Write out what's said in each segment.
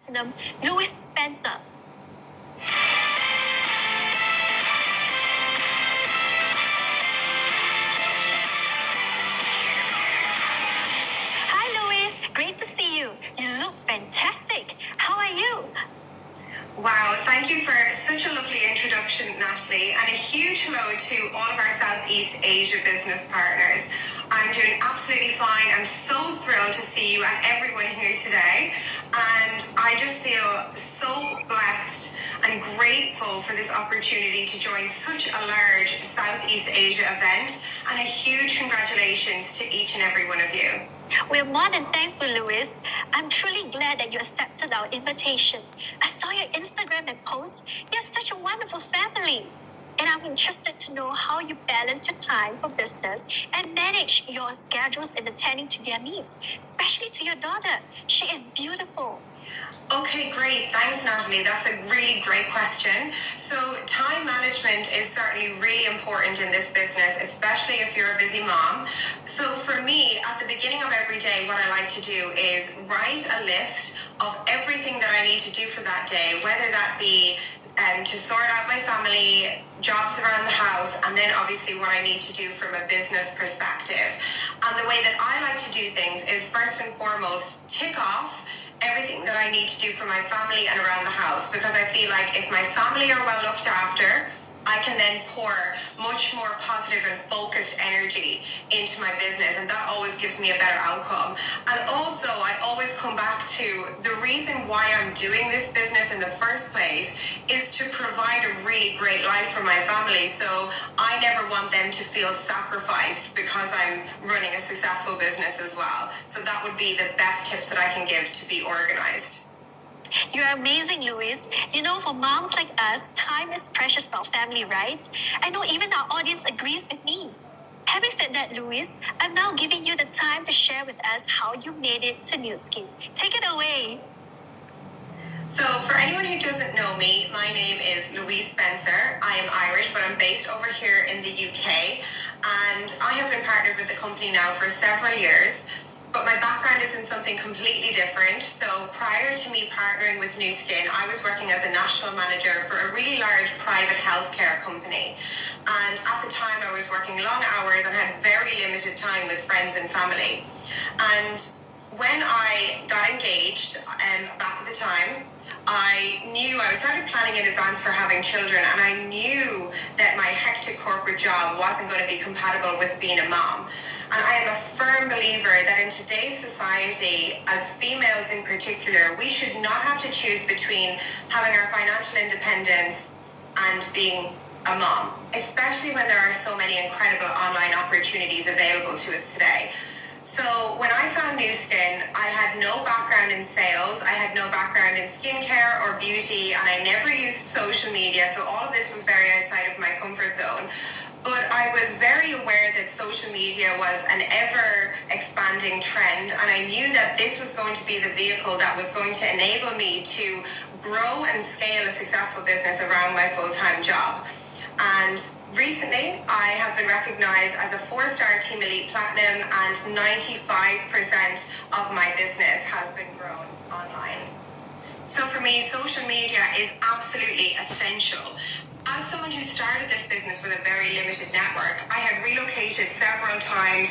Platinum, Louis Spencer. Hi, Louis. Great to see you. You look fantastic. How are you? Wow, thank you for such a lovely introduction, Natalie, and a huge hello to all of our Southeast Asia business partners. I'm doing absolutely fine. I'm so thrilled to see you and everyone here today, and I just feel so blessed and grateful for this opportunity to join such a large Southeast Asia event, and a huge congratulations to each and every one of you. We're more than thankful, Louis. I'm truly glad that you accepted our invitation. I saw your Instagram and post. You're such a wonderful family. And I'm interested to know how you balance your time for business and manage your schedules in attending to their needs, especially to your daughter. She is beautiful. Okay, great. Thanks, Natalie. That's a really great question. So time management is certainly really important in this business, especially if you're a busy mom. So for me, at the beginning of every day, what I like to do is write a list of everything that I need to do for that day, whether that be to sort out my family, jobs around the house, and then obviously what I need to do from a business perspective. And the way that I like to do things is first and foremost, tick off everything that I need to do for my family and around the house, because I feel like if my family are well looked after, I can then pour much more positive and focused energy into my business, and that always gives me a better outcome. And also, I always come back to the reason why I'm doing this business in the first place is to provide a really great life for my family. So I never want them to feel sacrificed because I'm running a successful business as well. So that would be the best tips that I can give to be organized. You're amazing, Louis. You know, for moms like us, time is precious for our family, right? I know even our audience agrees with me. Having said that, Louis, I'm now giving you the time to share with us how you made it to Nuskin. Take it away. So for anyone who doesn't know me, my name is Louise Spencer. I am Irish, but I'm based over here in the UK. And I have been partnered with the company now for several years. But my background is in something completely different. So prior to me partnering with Nuskin, I was working as a national manager for a really large private healthcare company. And at the time I was working long hours and had very limited time with friends and family. And when I got engaged back at the time, I started planning in advance for having children, and I knew that my hectic corporate job wasn't going to be compatible with being a mom. And I am a firm believer that in today's society, as females in particular, we should not have to choose between having our financial independence and being a mom, especially when there are so many incredible online opportunities available to us today. So when I found Nuskin, I had no background in sales, I had no background in skincare or beauty, and I never used social media, so all of this was very outside of my comfort zone. But I was very aware that social media was an ever-expanding trend, and I knew that this was going to be the vehicle that was going to enable me to grow and scale a successful business around my full-time job. And recently, I have been recognized as a 4-star Team Elite Platinum, and 95% of my business has been grown online. So for me, social media is absolutely essential. As someone who started this business with a very limited network, I had relocated several times,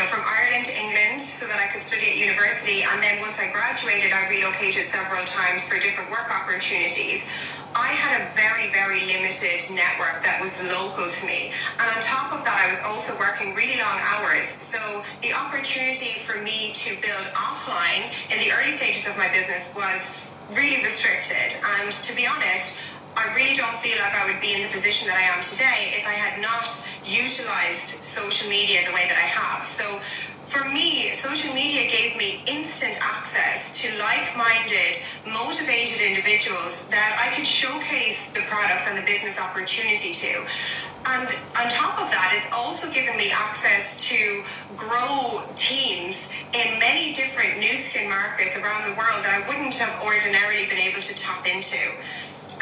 from Ireland to England so that I could study at university. And then once I graduated, I relocated several times for different work opportunities. I had a very, very limited network that was local to me. And on top of that, I was also working really long hours. So the opportunity for me to build offline in the early stages of my business was really restricted. And to be honest, I really don't feel like I would be in the position that I am today if I had not utilized social media the way that I have. So for me, social media gave me instant access to like-minded, motivated individuals that I could showcase the products and the business opportunity to. And on top of that, it's also given me access to grow teams in many different Nuskin markets around the world that I wouldn't have ordinarily been able to tap into.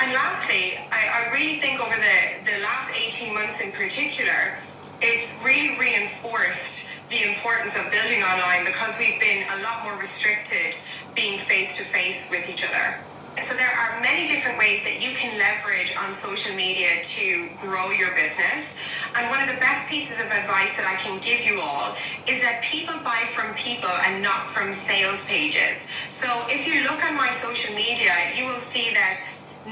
And lastly, I really think over the last 18 months in particular, it's really reinforced the importance of building online, because we've been a lot more restricted being face-to-face with each other. So there are many different ways that you can leverage on social media to grow your business. And one of the best pieces of advice that I can give you all is that people buy from people and not from sales pages. So if you look on my social media, you will see that 95%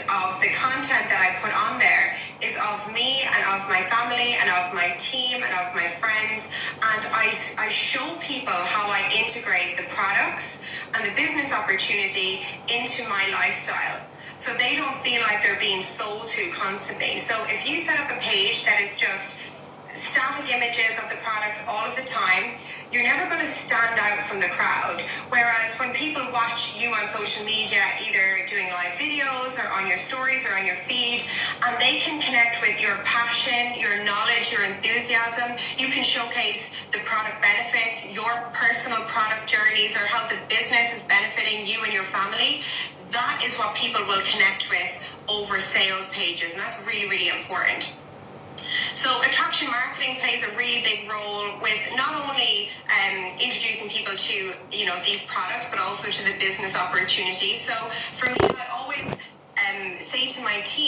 of the content that I put on there is of me and of my family and of my team and of my friends. And I show people how I integrate the products and the business opportunity into my lifestyle, so they don't feel like they're being sold to constantly. So if you set up a page that is just static images of the products all of the time, you're never going to stand out from the crowd. Whereas when people watch you on social media, either doing live videos or on your stories or on your feed, and they can connect with your passion, your knowledge, your enthusiasm, you can showcase the product benefits, your personal product journeys, or how the business is benefiting you and your family. That is what people will connect with over sales pages, and that's really, really important. So attraction marketing plays a really big role with not only introducing people to these products, but also to the business opportunities. So for me, I always say to my team,